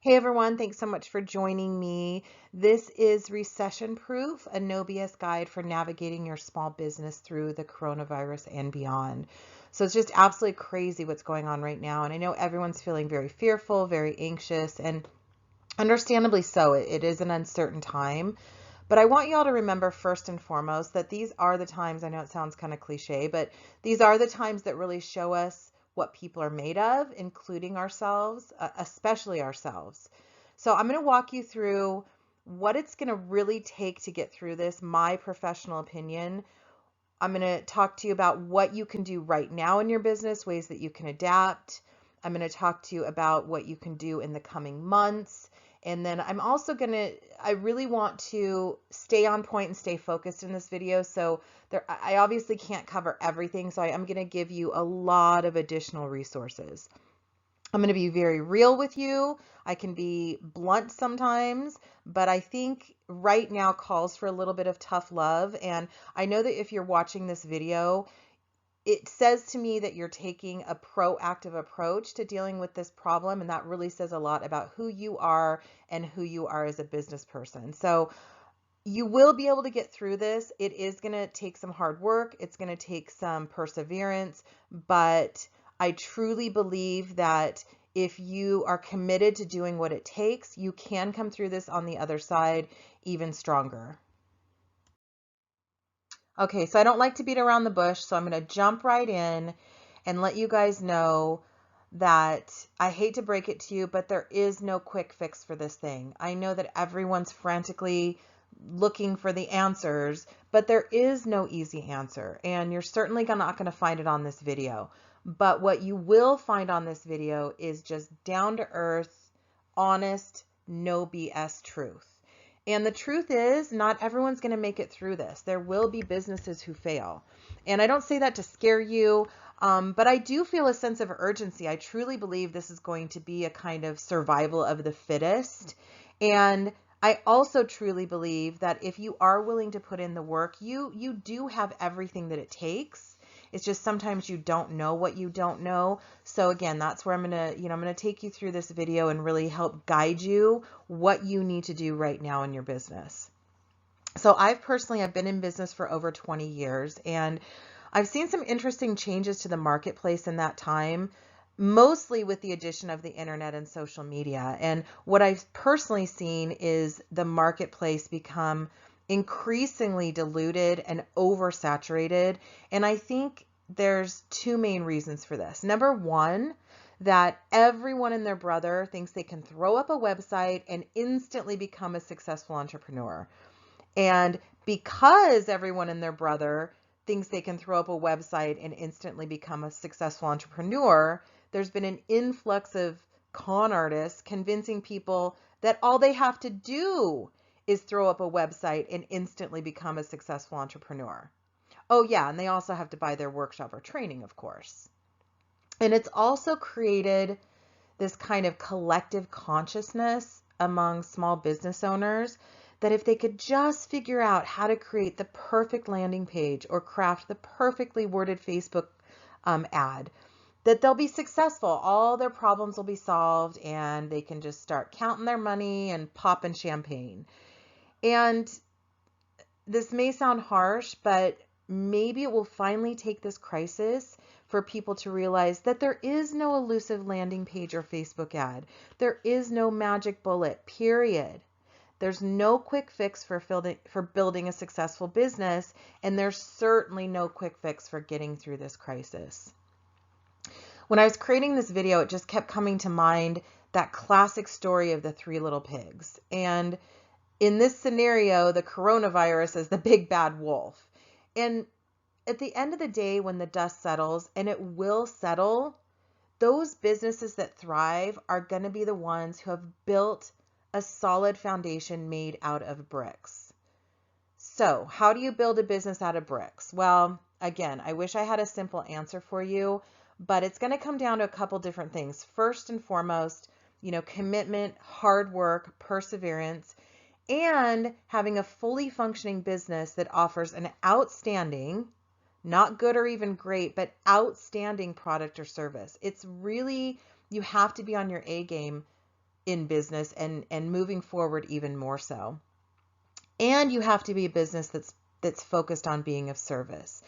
Hey everyone, thanks so much for joining me. This is Recession Proof, a no BS guide for navigating your small business through the coronavirus and beyond. So it's just absolutely crazy what's going on right now. And I know everyone's feeling very fearful, very anxious, and understandably so. It is an uncertain time. But I want y'all to remember first and foremost that these are the times, I know it sounds kind of cliche, but these are the times that really show us what people are made of, including ourselves, especially ourselves. So I'm going to walk you through what it's going to really take to get through this, my professional opinion. I'm going to talk to you about what you can do right now in your business, ways that you can adapt. I'm going to talk to you about what you can do in the coming months. And then I really want to stay on point and stay focused in this video. So I obviously can't cover everything. So I am going to give you a lot of additional resources. I'm going to be very real with you. I can be blunt sometimes, but I think right now calls for a little bit of tough love. And I know that if you're watching this video, it says to me that you're taking a proactive approach to dealing with this problem. And that really says a lot about who you are and who you are as a business person. So you will be able to get through this. It is going to take some hard work. It's going to take some perseverance, but I truly believe that if you are committed to doing what it takes, you can come through this on the other side even stronger. Okay, so I don't like to beat around the bush, so I'm going to jump right in and let you guys know that I hate to break it to you, but there is no quick fix for this thing. I know that everyone's frantically looking for the answers, but there is no easy answer, and you're certainly not going to find it on this video. But what you will find on this video is just down to earth, honest, no BS truth. And the truth is, not everyone's going to make it through this. There will be businesses who fail. And I don't say that to scare you, but I do feel a sense of urgency. I truly believe this is going to be a kind of survival of the fittest. And I also truly believe that if you are willing to put in the work, you do have everything that it takes. It's just sometimes you don't know what you don't know. So again, that's where I'm going to take you through this video and really help guide you what you need to do right now in your business. So I've been in business for over 20 years, and I've seen some interesting changes to the marketplace in that time, mostly with the addition of the internet and social media. And what I've personally seen is the marketplace become increasingly diluted and oversaturated. And I think there's two main reasons for this. Number one, that everyone and their brother thinks they can throw up a website and instantly become a successful entrepreneur. And because everyone and their brother thinks they can throw up a website and instantly become a successful entrepreneur, there's been an influx of con artists convincing people that all they have to do is throw up a website and instantly become a successful entrepreneur. Oh yeah, and they also have to buy their workshop or training, of course. And it's also created this kind of collective consciousness among small business owners that if they could just figure out how to create the perfect landing page or craft the perfectly worded Facebook ad, that they'll be successful. All their problems will be solved and they can just start counting their money and popping champagne. And this may sound harsh, but maybe it will finally take this crisis for people to realize that there is no elusive landing page or Facebook ad. There is no magic bullet, period. There's no quick fix for building a successful business, and there's certainly no quick fix for getting through this crisis. When I was creating this video, it just kept coming to mind that classic story of the three little pigs. And in this scenario, the coronavirus is the big bad wolf. And at the end of the day, when the dust settles, and it will settle, those businesses that thrive are going to be the ones who have built a solid foundation made out of bricks. So how do you build a business out of bricks? Well, again, I wish I had a simple answer for you, but it's going to come down to a couple different things. First and foremost, commitment, hard work, perseverance, and having a fully functioning business that offers an outstanding, not good or even great, but outstanding product or service. It's really, you have to be on your A game in business and moving forward even more so. And you have to be a business that's focused on being of service.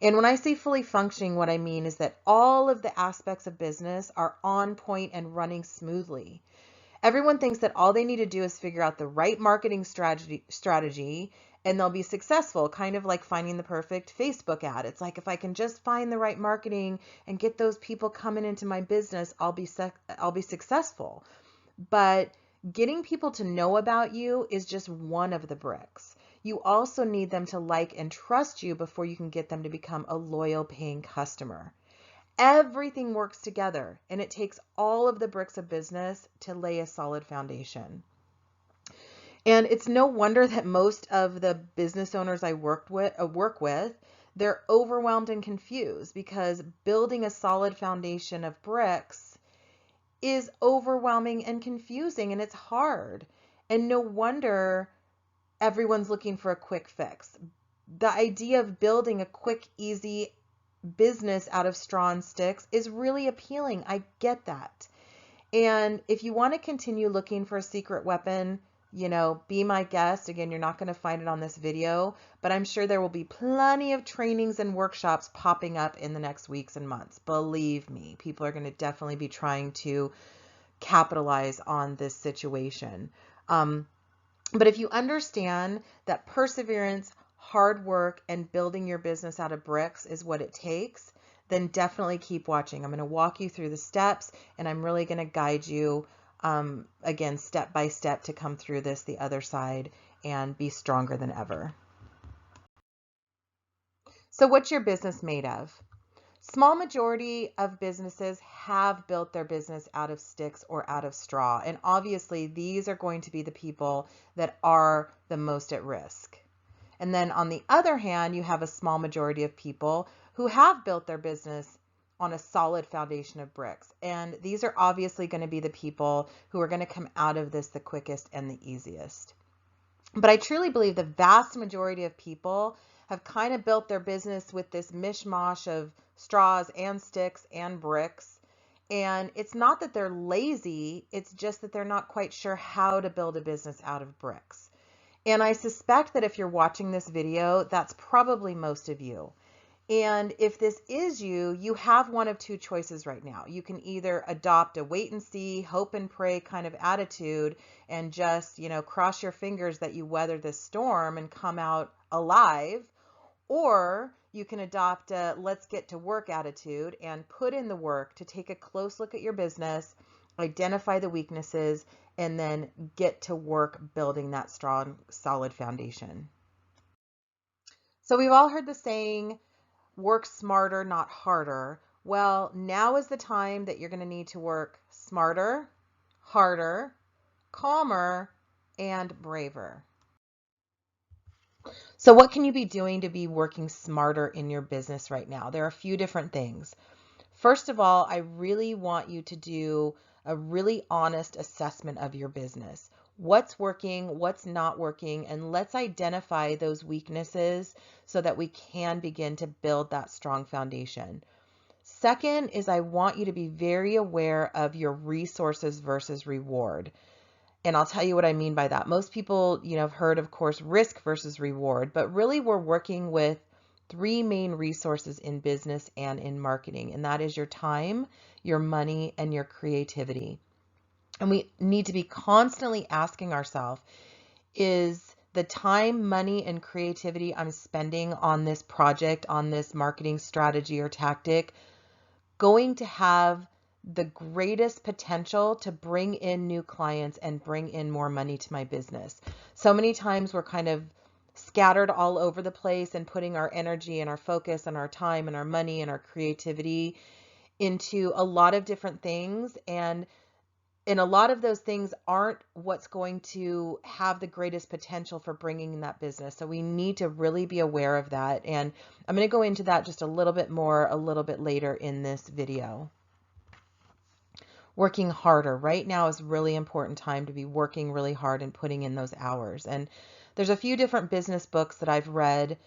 And when I say fully functioning, what I mean is that all of the aspects of business are on point and running smoothly. Everyone thinks that all they need to do is figure out the right marketing strategy and they'll be successful, kind of like finding the perfect Facebook ad. It's like, if I can just find the right marketing and get those people coming into my business, I'll be successful. But getting people to know about you is just one of the bricks. You also need them to like and trust you before you can get them to become a loyal paying customer. Everything works together, and it takes all of the bricks of business to lay a solid foundation. And it's no wonder that most of the business owners I work with, they're overwhelmed and confused because building a solid foundation of bricks is overwhelming and confusing, and it's hard. And no wonder everyone's looking for a quick fix. The idea of building a quick, easy business out of straw and sticks is really appealing. I get that. And if you want to continue looking for a secret weapon, be my guest. Again, you're not going to find it on this video, but I'm sure there will be plenty of trainings and workshops popping up in the next weeks and months. Believe me, people are going to definitely be trying to capitalize on this situation. But if you understand that perseverance, hard work, and building your business out of bricks is what it takes, then definitely keep watching. I'm going to walk you through the steps, and I'm really going to guide you, again, step by step to come through this the other side and be stronger than ever. So what's your business made of? Small majority of businesses have built their business out of sticks or out of straw. And obviously, these are going to be the people that are the most at risk. And then on the other hand, you have a small majority of people who have built their business on a solid foundation of bricks. And these are obviously going to be the people who are going to come out of this the quickest and the easiest. But I truly believe the vast majority of people have kind of built their business with this mishmash of straws and sticks and bricks. And it's not that they're lazy, it's just that they're not quite sure how to build a business out of bricks. And I suspect that if you're watching this video, that's probably most of you. And if this is you, you have one of two choices right now. You can either adopt a wait and see, hope and pray kind of attitude and just, cross your fingers that you weather this storm and come out alive, or you can adopt a let's get to work attitude and put in the work to take a close look at your business, identify the weaknesses, and then get to work building that strong, solid foundation. So we've all heard the saying, work smarter, not harder. Well, now is the time that you're going to need to work smarter, harder, calmer, and braver. So what can you be doing to be working smarter in your business right now? There are a few different things. First of all, I really want you to do a really honest assessment of your business. What's working, what's not working, and let's identify those weaknesses so that we can begin to build that strong foundation. Second is I want you to be very aware of your resources versus reward. And I'll tell you what I mean by that. Most people, have heard, of course, risk versus reward, but really we're working with three main resources in business and in marketing, and that is your time, your money, and your creativity. And we need to be constantly asking ourselves, is the time, money, and creativity I'm spending on this project, on this marketing strategy or tactic, going to have the greatest potential to bring in new clients and bring in more money to my business? So many times we're kind of scattered all over the place and putting our energy and our focus and our time and our money and our creativity into a lot of different things, and a lot of those things aren't what's going to have the greatest potential for bringing in that business. So we need to really be aware of that. And I'm going to go into that just a little bit more a little bit later in this video. Working harder. Right now is a really important time to be working really hard and putting in those hours. And there's a few different business books that I've read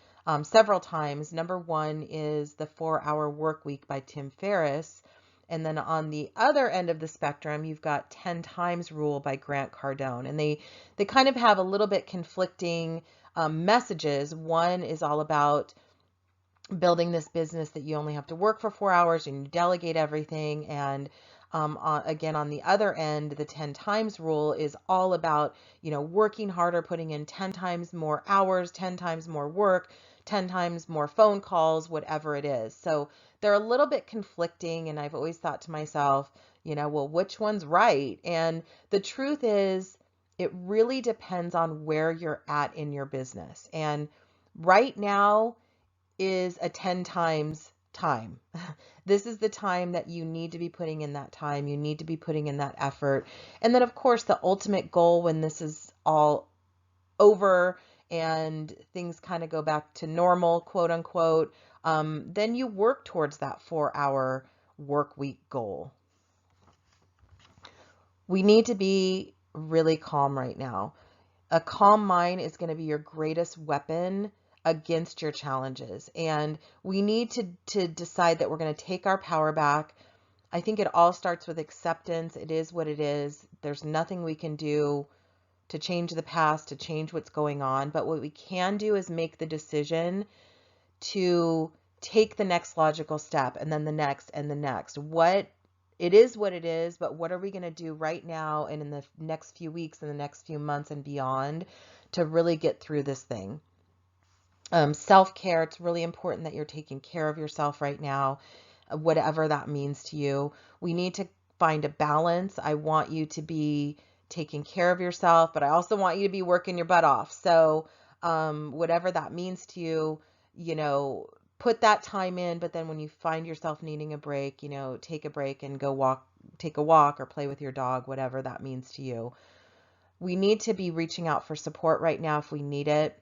several times. Number one is The 4-Hour Work Week by Tim Ferriss. And then on the other end of the spectrum, you've got 10 times rule by Grant Cardone. And they kind of have a little bit conflicting messages. One is all about building this business that you only have to work for 4 hours and you delegate everything. And again, on the other end, the 10 times rule is all about, working harder, putting in 10 times more hours, 10 times more work, 10 times more phone calls, whatever it is. So they're a little bit conflicting. And I've always thought to myself, well, which one's right? And the truth is, it really depends on where you're at in your business. And right now, is a 10 times time. This is the time that you need to be putting in that time. You need to be putting in that effort. And then, of course, the ultimate goal when this is all over and things kind of go back to normal, quote unquote, then you work towards that 4-hour work week goal. We need to be really calm right now. A calm mind is going to be your greatest weapon against your challenges. And we need to decide that we're going to take our power back. I think it all starts with acceptance. It is what it is. There's nothing we can do to change the past, to change what's going on. But what we can do is make the decision to take the next logical step and then the next and the next. It is what it is, but what are we going to do right now and in the next few weeks and the next few months and beyond to really get through this thing? Self-care, it's really important that you're taking care of yourself right now, whatever that means to you. We need to find a balance. I want you to be taking care of yourself, but I also want you to be working your butt off. So whatever that means to you, put that time in, but then when you find yourself needing a break, take a break and take a walk or play with your dog, whatever that means to you. We need to be reaching out for support right now if we need it.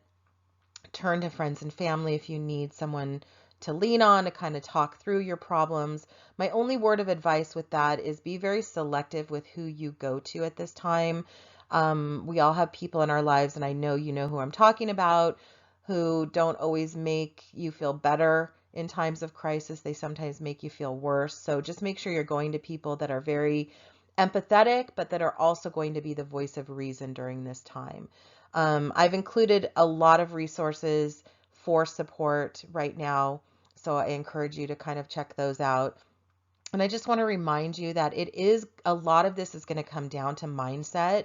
Turn to friends and family if you need someone to lean on to kind of talk through your problems. My only word of advice with that is be very selective with who you go to at this time. We all have people in our lives, and I know you know who I'm talking about, who don't always make you feel better in times of crisis. They sometimes make you feel worse. So just make sure you're going to people that are very empathetic, but that are also going to be the voice of reason during this time. I've included a lot of resources for support right now, so I encourage you to kind of check those out. And I just want to remind you that a lot of this is going to come down to mindset,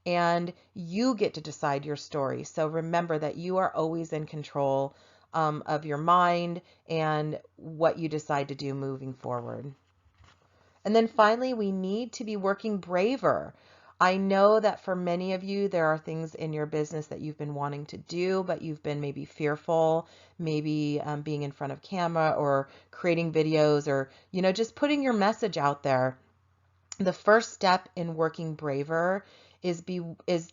and you get to decide your story. So remember that you are always in control of your mind and what you decide to do moving forward. And then finally, we need to be working braver. I know that for many of you, there are things in your business that you've been wanting to do, but you've been maybe fearful, maybe being in front of camera or creating videos or, just putting your message out there. The first step in working braver is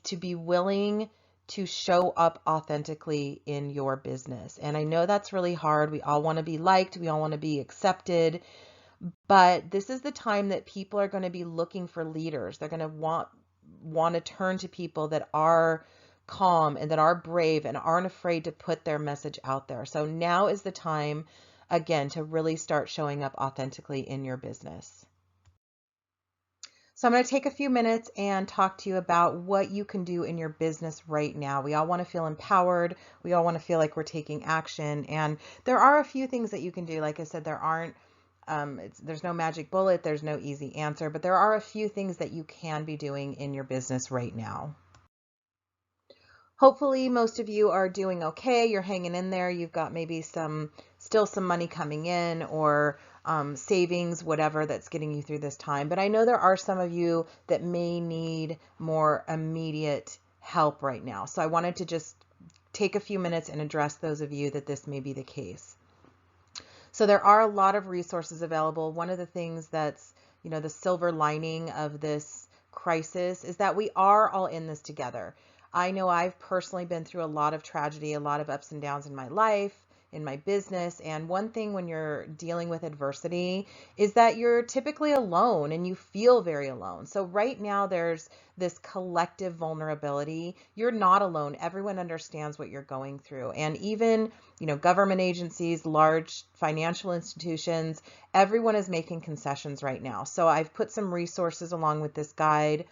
to be willing to show up authentically in your business. And I know that's really hard. We all want to be liked. We all want to be accepted. But this is the time that people are going to be looking for leaders. They're going to want to turn to people that are calm and that are brave and aren't afraid to put their message out there. So now is the time, again, to really start showing up authentically in your business. So I'm going to take a few minutes and talk to you about what you can do in your business right now. We all want to feel empowered. We all want to feel like we're taking action. And there are a few things that you can do. Like I said, there's no magic bullet, there's no easy answer, but there are a few things that you can be doing in your business right now. Hopefully most of you are doing okay. You're hanging in there. You've got maybe still some money coming in or savings, whatever that's getting you through this time. But I know there are some of you that may need more immediate help right now. So I wanted to just take a few minutes and address those of you that this may be the case. So there are a lot of resources available. One of the things that's, the silver lining of this crisis is that we are all in this together. I know I've personally been through a lot of tragedy, a lot of ups and downs in my life, in my business. And one thing when you're dealing with adversity is that you're typically alone and you feel very alone. So right now there's this collective vulnerability. You're not alone. Everyone understands what you're going through. And even, government agencies, large financial institutions, everyone is making concessions right now. So I've put some resources along with this guide.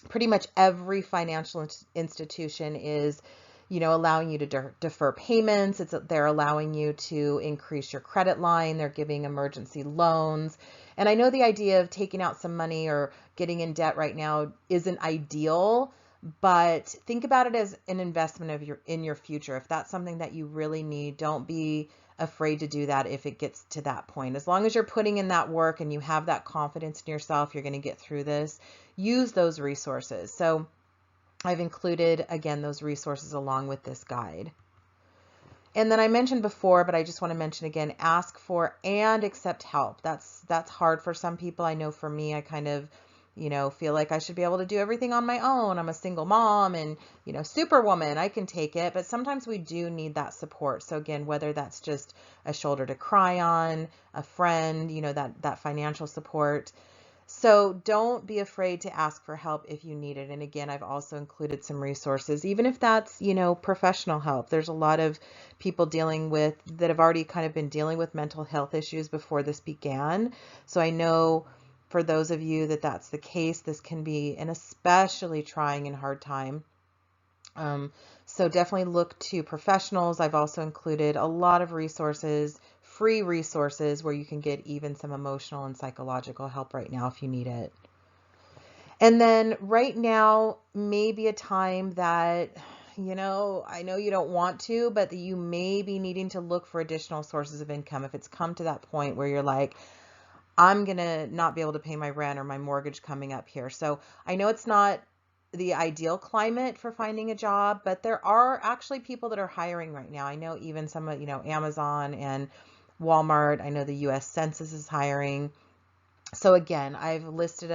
Pretty much every financial institution is, allowing you to defer payments. They're allowing you to increase your credit line. They're giving emergency loans. And I know the idea of taking out some money or getting in debt right now isn't ideal, but think about it as an investment in your future. If that's something that you really need, don't be afraid to do that if it gets to that point. As long as you're putting in that work and you have that confidence in yourself, you're going to get through this. Use those resources. So I've included, again, those resources along with this guide. And then I mentioned before, but I just want to mention again, ask for and accept help. That's hard for some people. I know for me, I kind of, feel like I should be able to do everything on my own. I'm a single mom and, superwoman, I can take it. But sometimes we do need that support. So again, whether that's just a shoulder to cry on, a friend, that financial support. So don't be afraid to ask for help if you need it. And again, I've also included some resources, even if that's, professional help. There's a lot of people that have already kind of been dealing with mental health issues before this began. So I know for those of you that's the case, this can be an especially trying and hard time. So definitely look to professionals. I've also included a lot of resources, free resources where you can get even some emotional and psychological help right now if you need it. And then right now may be a time that, I know you don't want to, but that you may be needing to look for additional sources of income. If it's come to that point where you're like, I'm going to not be able to pay my rent or my mortgage coming up here. So I know it's not the ideal climate for finding a job, but there are actually people that are hiring right now. I know even some of, Amazon and Walmart. I know the US Census is hiring. So again, I've listed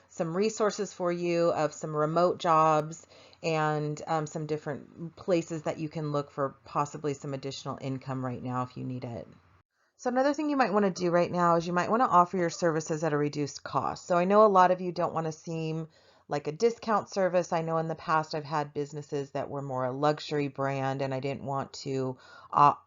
some resources for you of some remote jobs and some different places that you can look for possibly some additional income right now if you need it. So another thing you might want to do right now is you might want to offer your services at a reduced cost. So I know a lot of you don't want to seem like a discount service. I know in the past I've had businesses that were more a luxury brand and I didn't want to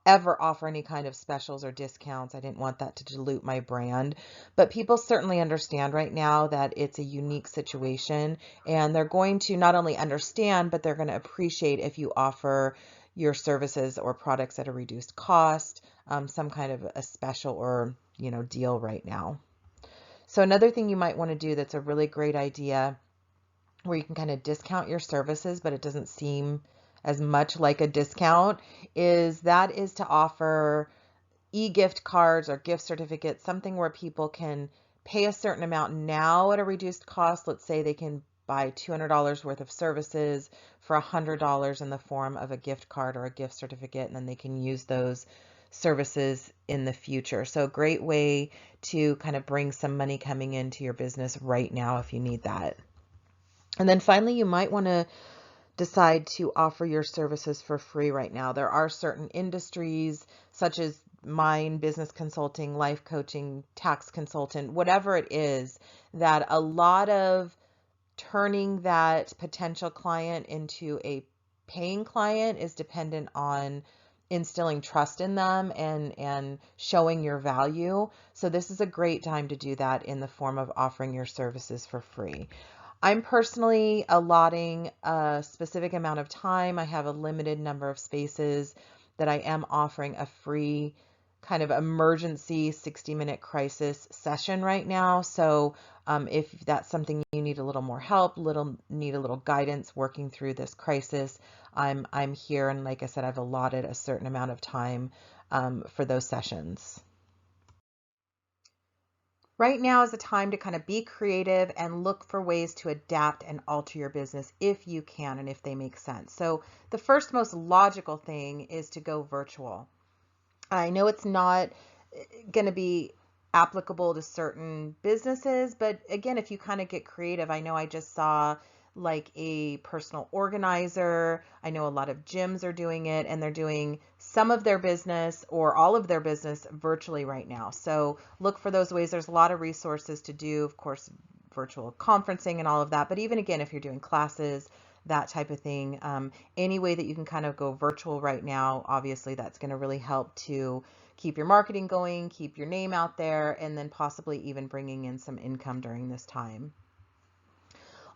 ever offer any kind of specials or discounts. I didn't want that to dilute my brand. But people certainly understand right now that it's a unique situation and they're going to not only understand, but they're going to appreciate if you offer your services or products at a reduced cost, some kind of a special or, deal right now. So another thing you might want to do that's a really great idea where you can kind of discount your services, but it doesn't seem as much like a discount, is to offer e-gift cards or gift certificates, something where people can pay a certain amount now at a reduced cost. Let's say they can buy $200 worth of services for $100 in the form of a gift card or a gift certificate, and then they can use those services in the future. So a great way to kind of bring some money coming into your business right now if you need that. And then finally, you might want to decide to offer your services for free right now. There are certain industries such as mine, business consulting, life coaching, tax consultant, whatever it is, that a lot of turning that potential client into a paying client is dependent on instilling trust in them and showing your value. So this is a great time to do that in the form of offering your services for free. I'm personally allotting a specific amount of time. I have a limited number of spaces that I am offering a free kind of emergency 60-minute crisis session right now. So if that's something you need a little more help, need a little guidance working through this crisis, I'm here. And like I said, I've allotted a certain amount of time for those sessions. Right now is the time to kind of be creative and look for ways to adapt and alter your business if you can and if they make sense. So the first most logical thing is to go virtual. I know it's not going to be applicable to certain businesses, but again, if you kind of get creative, I know I just saw like a personal organizer. I know a lot of gyms are doing it, and they're doing some of their business or all of their business virtually right now. So look for those ways. There's a lot of resources to do, of course, virtual conferencing and all of that. But even again, if you're doing classes, that type of thing, any way that you can kind of go virtual right now, obviously that's going to really help to keep your marketing going, keep your name out there, and then possibly even bringing in some income during this time.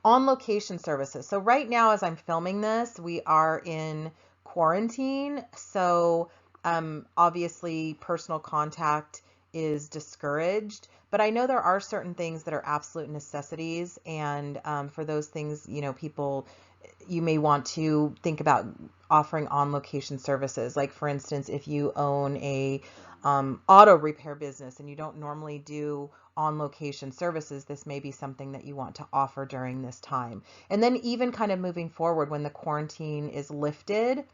On location services. So right now, as I'm filming this, we are in quarantine. So obviously personal contact is discouraged, but I know there are certain things that are absolute necessities. And for those things, people, you may want to think about offering on location services. Like for instance, if you own a auto repair business and you don't normally do on location services, this may be something that you want to offer during this time. And then even kind of moving forward when the quarantine is lifted,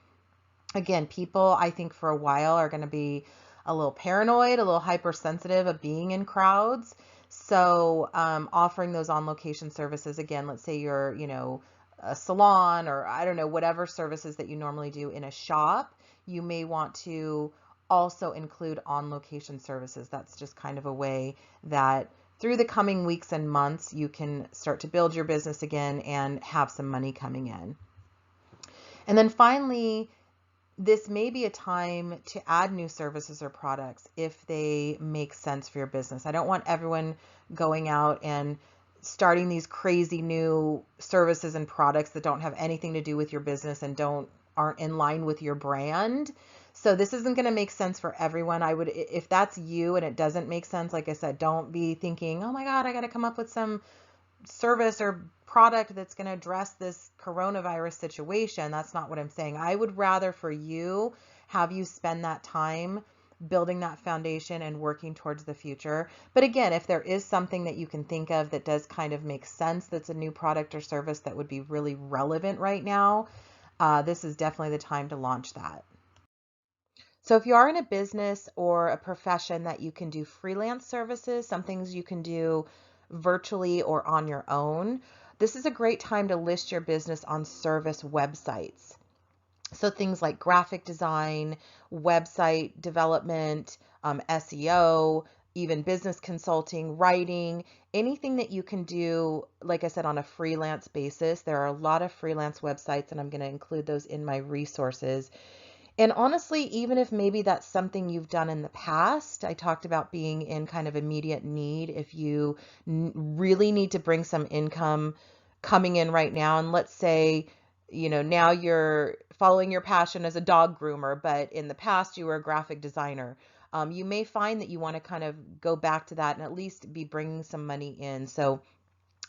again, people I think for a while are going to be a little paranoid, a little hypersensitive of being in crowds. So offering those on location services, again, let's say you're, a salon or I don't know, whatever services that you normally do in a shop, you may want to also include on location services. That's just kind of a way that through the coming weeks and months, you can start to build your business again and have some money coming in. And then finally, this may be a time to add new services or products if they make sense for your business. I don't want everyone going out and starting these crazy new services and products that don't have anything to do with your business and aren't in line with your brand. So this isn't going to make sense for everyone. I would, if that's you and it doesn't make sense, like I said, don't be thinking, oh my God, I got to come up with some service or product that's going to address this coronavirus situation. That's not what I'm saying. I would rather for you have you spend that time building that foundation and working towards the future. But again, if there is something that you can think of that does kind of make sense, that's a new product or service that would be really relevant right now, this is definitely the time to launch that. So if you are in a business or a profession that you can do freelance services, some things you can do virtually or on your own, this is a great time to list your business on service websites. So things like graphic design, website development, SEO, even business consulting, writing, anything that you can do, like I said, on a freelance basis. There are a lot of freelance websites, and I'm going to include those in my resources. And honestly, even if maybe that's something you've done in the past, I talked about being in kind of immediate need. If you really need to bring some income coming in right now, and let's say, now you're following your passion as a dog groomer, but in the past you were a graphic designer. You may find that you want to kind of go back to that and at least be bringing some money in. So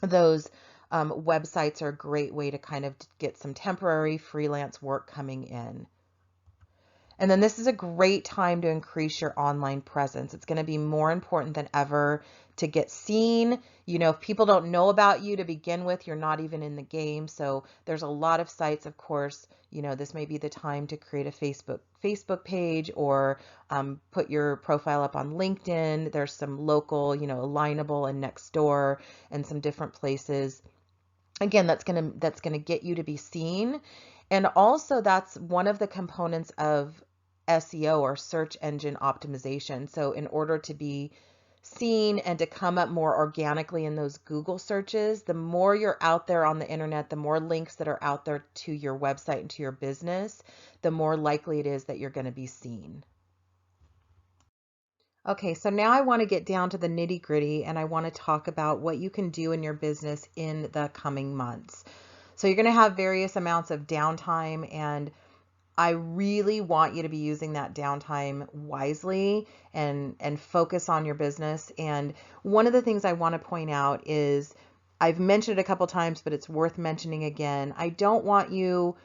those websites are a great way to kind of get some temporary freelance work coming in. And then this is a great time to increase your online presence. It's going to be more important than ever to get seen. If people don't know about you to begin with, you're not even in the game. So there's a lot of sites, of course, this may be the time to create a Facebook page or put your profile up on LinkedIn. There's some local, Alignable and Nextdoor and some different places. Again, that's gonna get you to be seen. And also that's one of the components of SEO or search engine optimization. So in order to be seen and to come up more organically in those Google searches, the more you're out there on the internet, the more links that are out there to your website and to your business, the more likely it is that you're going to be seen. Okay, so now I want to get down to the nitty gritty and I want to talk about what you can do in your business in the coming months. So you're going to have various amounts of downtime, and I really want you to be using that downtime wisely and focus on your business. And one of the things I want to point out is, I've mentioned it a couple times, but it's worth mentioning again. I don't want you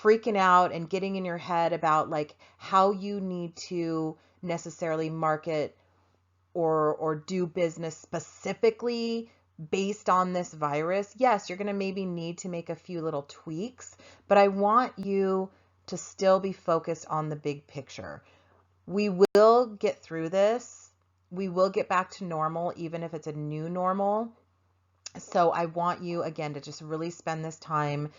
freaking out and getting in your head about like how you need to necessarily market or do business specifically based on this virus. Yes, you're going to maybe need to make a few little tweaks, but I want you to still be focused on the big picture. We will get through this. We will get back to normal, even if it's a new normal. So I want you, again, to just really spend this time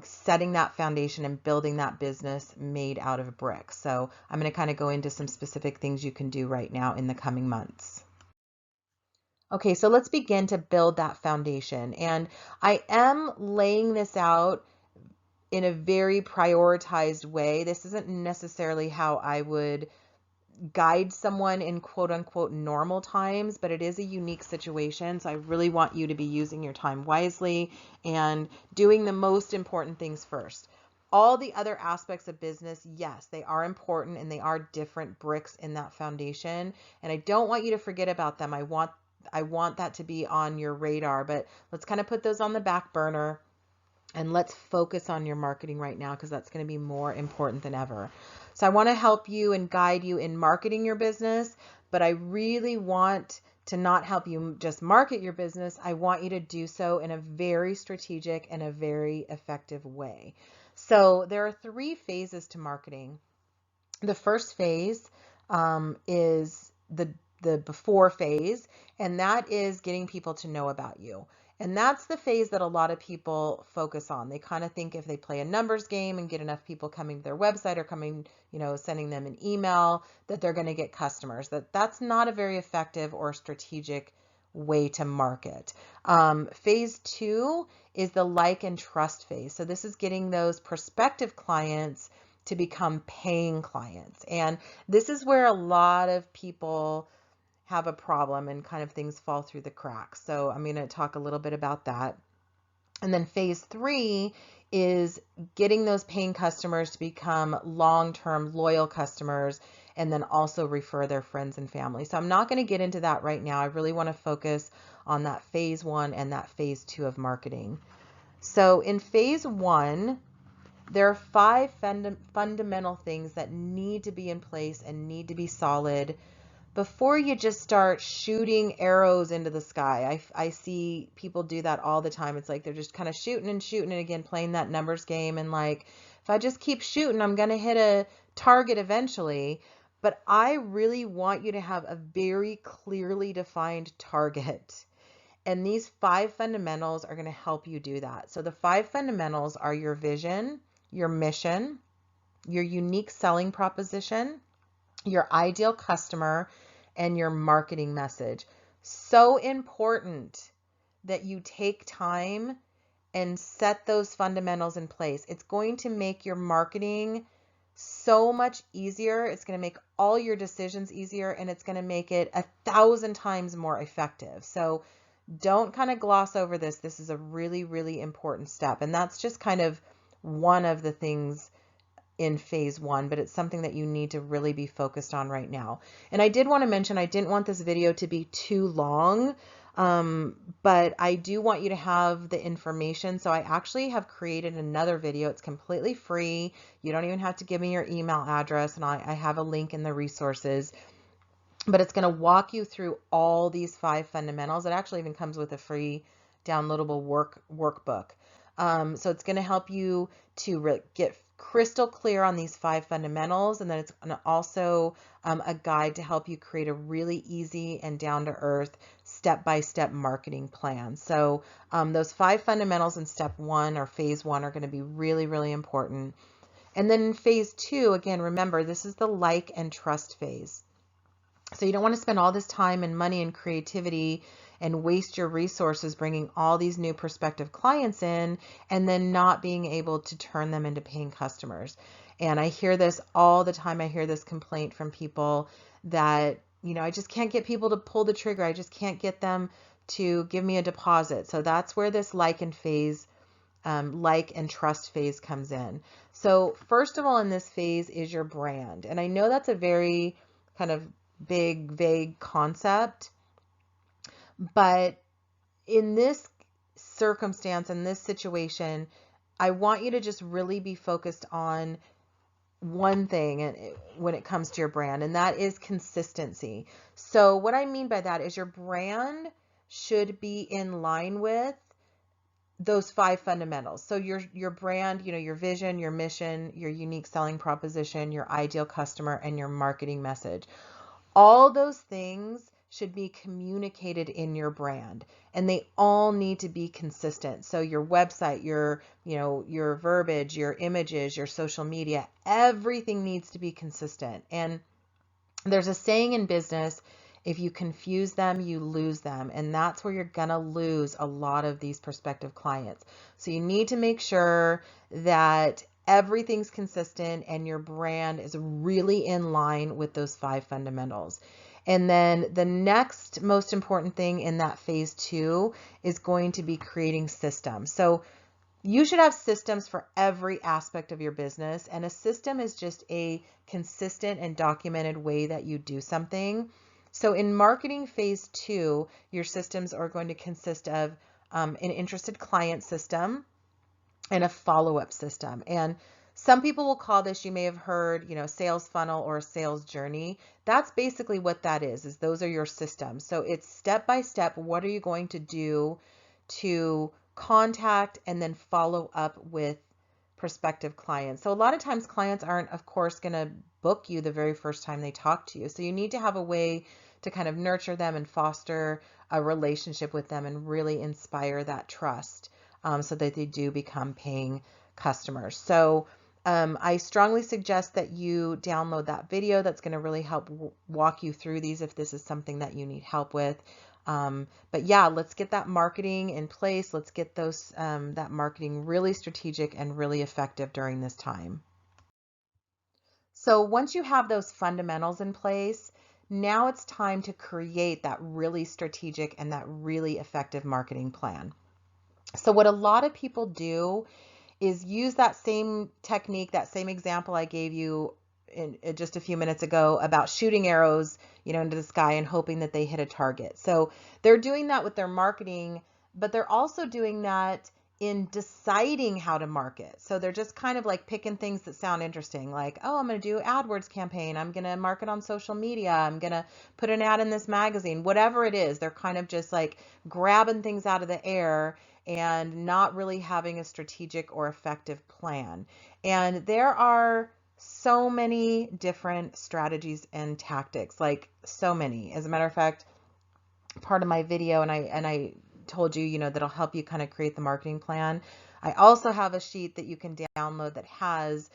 setting that foundation and building that business made out of bricks. So I'm going to kind of go into some specific things you can do right now in the coming months. Okay, so let's begin to build that foundation. And I am laying this out in a very prioritized way. This isn't necessarily how I would guide someone in quote unquote normal times, but it is a unique situation. So I really want you to be using your time wisely and doing the most important things first. All the other aspects of business, yes, they are important and they are different bricks in that foundation. And I don't want you to forget about them. I want that to be on your radar, but let's kind of put those on the back burner and let's focus on your marketing right now, because that's going to be more important than ever. So I want to help you and guide you in marketing your business, but I really want to not help you just market your business. I want you to do so in a very strategic and a very effective way. So there are 3 phases to marketing. The first phase is the before phase, and that is getting people to know about you. And that's the phase that a lot of people focus on. They kind of think if they play a numbers game and get enough people coming to their website or coming, sending them an email, that they're going to get customers. That's not a very effective or strategic way to market. Phase 2 is the like and trust phase. So this is getting those prospective clients to become paying clients. And this is where a lot of people have a problem and kind of things fall through the cracks. So I'm going to talk a little bit about that. And then phase 3 is getting those paying customers to become long-term loyal customers and then also refer their friends and family. So I'm not going to get into that right now. I really want to focus on that phase 1 and that phase 2 of marketing. So in phase 1, there are 5 fundamental things that need to be in place and need to be solid before you just start shooting arrows into the sky. I see people do that all the time. It's like they're just kind of shooting and again, playing that numbers game. And like, if I just keep shooting, I'm going to hit a target eventually. But I really want you to have a very clearly defined target. And these 5 fundamentals are going to help you do that. So the 5 fundamentals are your vision, your mission, your unique selling proposition, your ideal customer, and your marketing message. So important that you take time and set those fundamentals in place. It's going to make your marketing so much easier. It's going to make all your decisions easier, and it's going to make it 1,000 times more effective. So don't kind of gloss over this. This is a really, really important step. And that's just kind of one of the things in phase 1, but it's something that you need to really be focused on right now. And I did want to mention, I didn't want this video to be too long, but I do want you to have the information. So I actually have created another video. It's completely free. You don't even have to give me your email address, and I have a link in the resources. But it's going to walk you through all these 5 fundamentals. It actually even comes with a free downloadable workbook. So it's going to help you to get crystal clear on these 5 fundamentals, and then it's going to also a guide to help you create a really easy and down-to-earth step-by-step marketing plan. So those 5 fundamentals in step 1 or phase 1 are going to be really, really important. And then in phase 2, again, remember, this is the like and trust phase. So you don't want to spend all this time and money and creativity and waste your resources bringing all these new prospective clients in and then not being able to turn them into paying customers. And I hear this all the time. I hear this complaint from people that, I just can't get people to pull the trigger. I just can't get them to give me a deposit. So that's where this like and trust phase comes in. So first of all, in this phase is your brand. And I know that's a very kind of big, vague concept, but in this circumstance, in this situation, I want you to just really be focused on one thing when it comes to your brand, and that is consistency. So what I mean by that is your brand should be in line with those 5 fundamentals. So your brand, your vision, your mission, your unique selling proposition, your ideal customer, and your marketing message. All those things should be communicated in your brand, and they all need to be consistent. So your website, your verbiage, your images, your social media, everything needs to be consistent. And there's a saying in business, if you confuse them, you lose them. And that's where you're going to lose a lot of these prospective clients. So you need to make sure that everything's consistent and your brand is really in line with those 5 fundamentals. And then the next most important thing in that phase 2 is going to be creating systems. So you should have systems for every aspect of your business, and a system is just a consistent and documented way that you do something. So in marketing phase 2, your systems are going to consist of an interested client system and a follow-up system. And some people will call this, you may have heard, sales funnel or a sales journey. That's basically what that is those are your systems. So it's step by step, what are you going to do to contact and then follow up with prospective clients. So a lot of times clients aren't, of course, going to book you the very first time they talk to you. So you need to have a way to kind of nurture them and foster a relationship with them and really inspire that trust so that they do become paying customers. So I strongly suggest that you download that video. That's going to really help walk you through these if this is something that you need help with. But yeah, let's get that marketing in place. Let's get those that marketing really strategic and really effective during this time. So once you have those fundamentals in place, now it's time to create that really strategic and that really effective marketing plan. So what a lot of people do is use that same technique, that same example I gave you in just a few minutes ago about shooting arrows, into the sky and hoping that they hit a target. So they're doing that with their marketing, but they're also doing that in deciding how to market. So they're just kind of like picking things that sound interesting, like, oh, I'm going to do AdWords campaign. I'm going to market on social media. I'm going to put an ad in this magazine, whatever it is. They're kind of just like grabbing things out of the air and not really having a strategic or effective plan. And there are so many different strategies and tactics, like so many. As a matter of fact, part of my video, and I told you, that'll help you kind of create the marketing plan. I also have a sheet that you can download that has,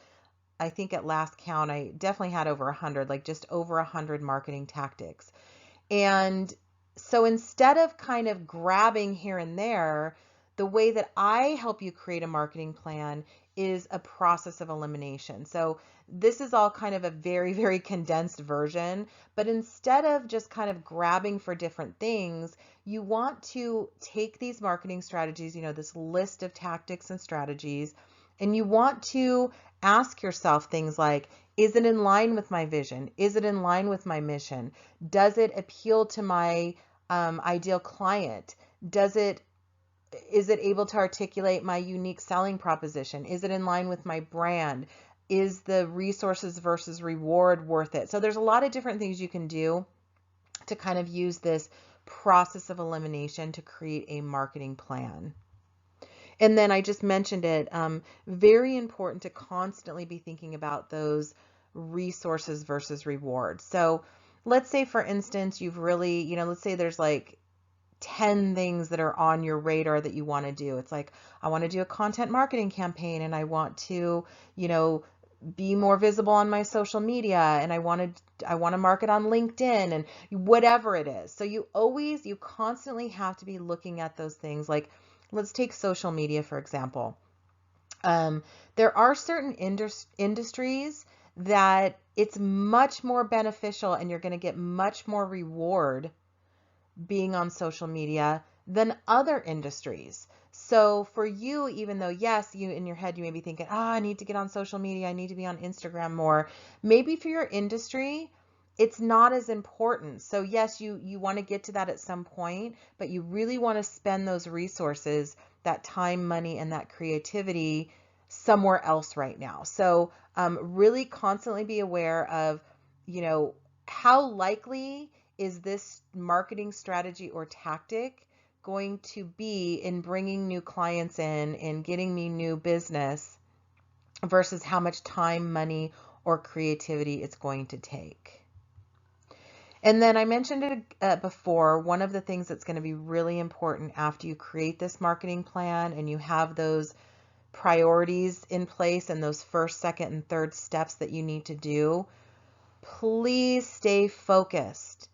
I think at last count, I definitely had over 100, like just over 100 marketing tactics. And so instead of kind of grabbing here and there, the way that I help you create a marketing plan is a process of elimination. So this is all kind of a very, very condensed version, but instead of just kind of grabbing for different things, you want to take these marketing strategies, this list of tactics and strategies, and you want to ask yourself things like, is it in line with my vision? Is it in line with my mission? Does it appeal to my ideal client? Is it able to articulate my unique selling proposition? Is it in line with my brand? Is the resources versus reward worth it? So there's a lot of different things you can do to kind of use this process of elimination to create a marketing plan. And then I just mentioned it, very important to constantly be thinking about those resources versus rewards. So let's say, for instance, you've really, let's say there's like 10 things that are on your radar that you want to do. It's like, I want to do a content marketing campaign, and I want to, be more visible on my social media, and I want to market on LinkedIn, and whatever it is. So you constantly have to be looking at those things. Like, let's take social media, for example. There are certain industries that it's much more beneficial, and you're going to get much more reward being on social media than other industries. So for you, even though, yes, you in your head, you may be thinking, I need to get on social media, I need to be on Instagram more. Maybe for your industry, it's not as important. So yes, you want to get to that at some point, but you really want to spend those resources, that time, money, and that creativity somewhere else right now. So really constantly be aware of, how likely is this marketing strategy or tactic going to be in bringing new clients in getting me new business versus how much time, money, or creativity it's going to take. And then I mentioned it before, one of the things that's going to be really important after you create this marketing plan and you have those priorities in place and those first, second, and third steps that you need to do, please stay focused.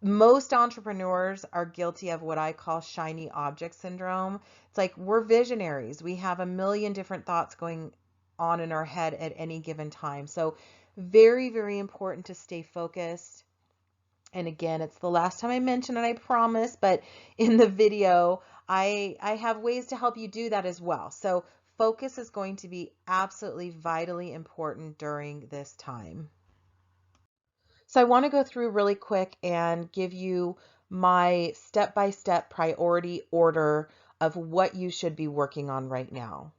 Most entrepreneurs are guilty of what I call shiny object syndrome. It's like we're visionaries. We have a million different thoughts going on in our head at any given time. So very, very important to stay focused. And again, it's the last time I mention it, I promise, but in the video, I have ways to help you do that as well. So focus is going to be absolutely vitally important during this time. So I want to go through really quick and give you my step-by-step priority order of what you should be working on right now.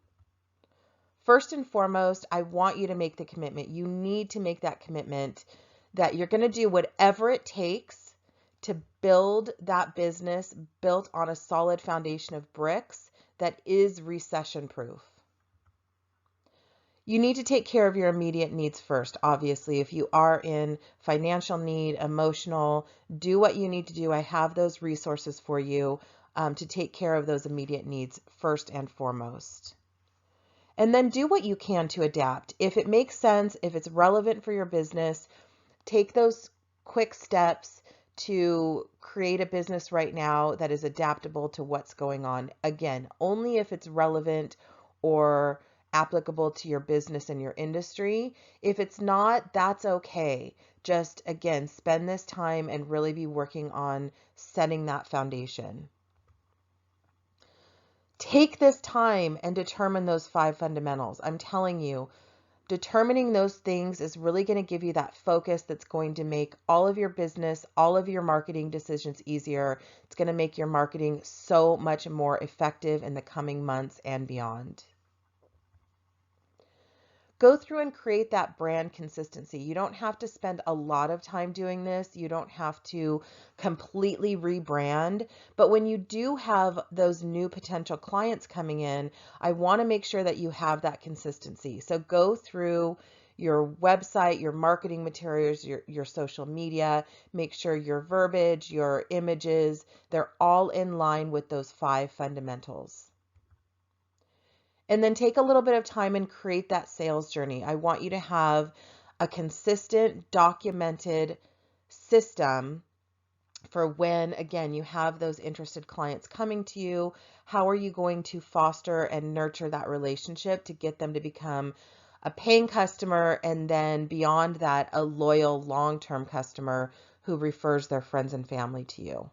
First and foremost, I want you to make the commitment. You need to make that commitment that you're going to do whatever it takes to build that business built on a solid foundation of bricks that is recession proof. You need to take care of your immediate needs first, obviously. If you are in financial need, emotional, do what you need to do. I have those resources for you to take care of those immediate needs first and foremost. And then do what you can to adapt. If it makes sense, if it's relevant for your business, take those quick steps to create a business right now that is adaptable to what's going on. Again, only if it's relevant or applicable to your business and your industry. If it's not, that's okay. Just again, spend this time and really be working on setting that foundation. Take this time and determine those 5 fundamentals. I'm telling you, determining those things is really going to give you that focus that's going to make all of your business, all of your marketing decisions easier. It's going to make your marketing so much more effective in the coming months and beyond. Go through and create that brand consistency. You don't have to spend a lot of time doing this. You don't have to completely rebrand. But when you do have those new potential clients coming in, I want to make sure that you have that consistency. So go through your website, your marketing materials, your social media, make sure your verbiage, your images, they're all in line with those 5 fundamentals. And then take a little bit of time and create that sales journey. I want you to have a consistent, documented system for when, again, you have those interested clients coming to you. How are you going to foster and nurture that relationship to get them to become a paying customer, and then beyond that, a loyal long-term customer who refers their friends and family to you?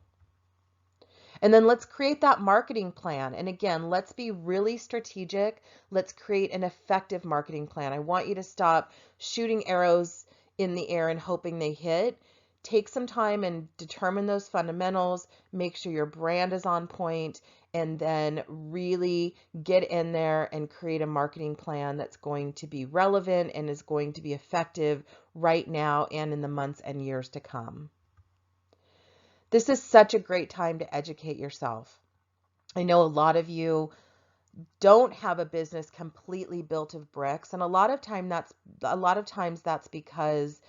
And then let's create that marketing plan. And again, let's be really strategic. Let's create an effective marketing plan. I want you to stop shooting arrows in the air and hoping they hit. Take some time and determine those fundamentals, make sure your brand is on point, and then really get in there and create a marketing plan that's going to be relevant and is going to be effective right now and in the months and years to come. This is such a great time to educate yourself. I know a lot of you don't have a business completely built of bricks, and a lot of times that's because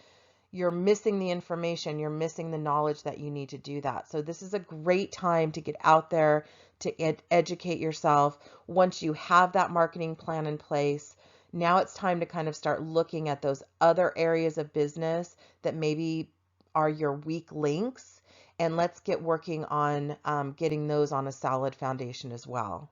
you're missing the information, you're missing the knowledge that you need to do that. So this is a great time to get out there, to educate yourself. Once you have that marketing plan in place, now it's time to kind of start looking at those other areas of business that maybe are your weak links, and let's get working on getting those on a solid foundation as well.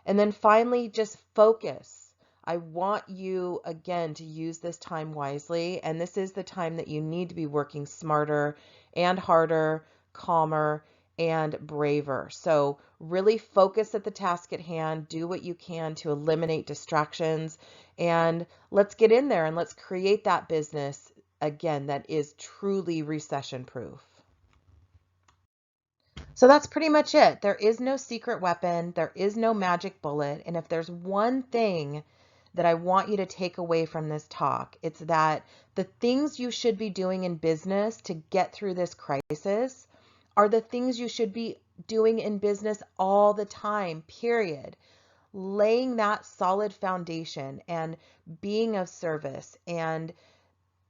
And then finally, just focus. I want you, again, to use this time wisely, and this is the time that you need to be working smarter and harder, calmer, and braver. So really focus at the task at hand, do what you can to eliminate distractions, and let's get in there and let's create that business, again, that is truly recession proof. So that's pretty much it. There is no secret weapon. There is no magic bullet. And if there's one thing that I want you to take away from this talk, it's that the things you should be doing in business to get through this crisis are the things you should be doing in business all the time, period. Laying that solid foundation and being of service and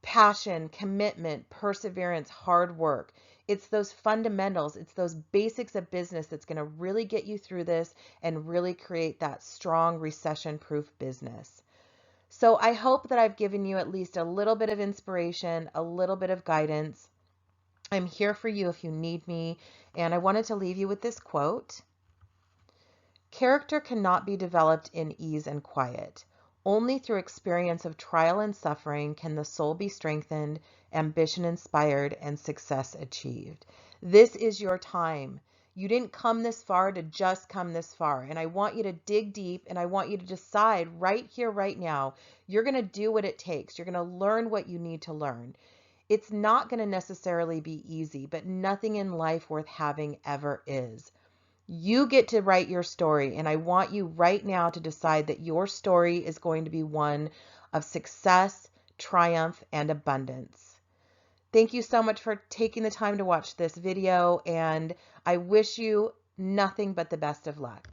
passion, commitment, perseverance, hard work. It's those fundamentals, it's those basics of business that's going to really get you through this and really create that strong recession-proof business. So I hope that I've given you at least a little bit of inspiration, a little bit of guidance. I'm here for you if you need me. And I wanted to leave you with this quote. Character cannot be developed in ease and quiet. Only through experience of trial and suffering can the soul be strengthened, ambition inspired, and success achieved. This is your time. You didn't come this far to just come this far. And I want you to dig deep, and I want you to decide right here, right now, you're going to do what it takes. You're going to learn what you need to learn. It's not going to necessarily be easy, but nothing in life worth having ever is. You get to write your story, and I want you right now to decide that your story is going to be one of success, triumph, and abundance. Thank you so much for taking the time to watch this video, and I wish you nothing but the best of luck.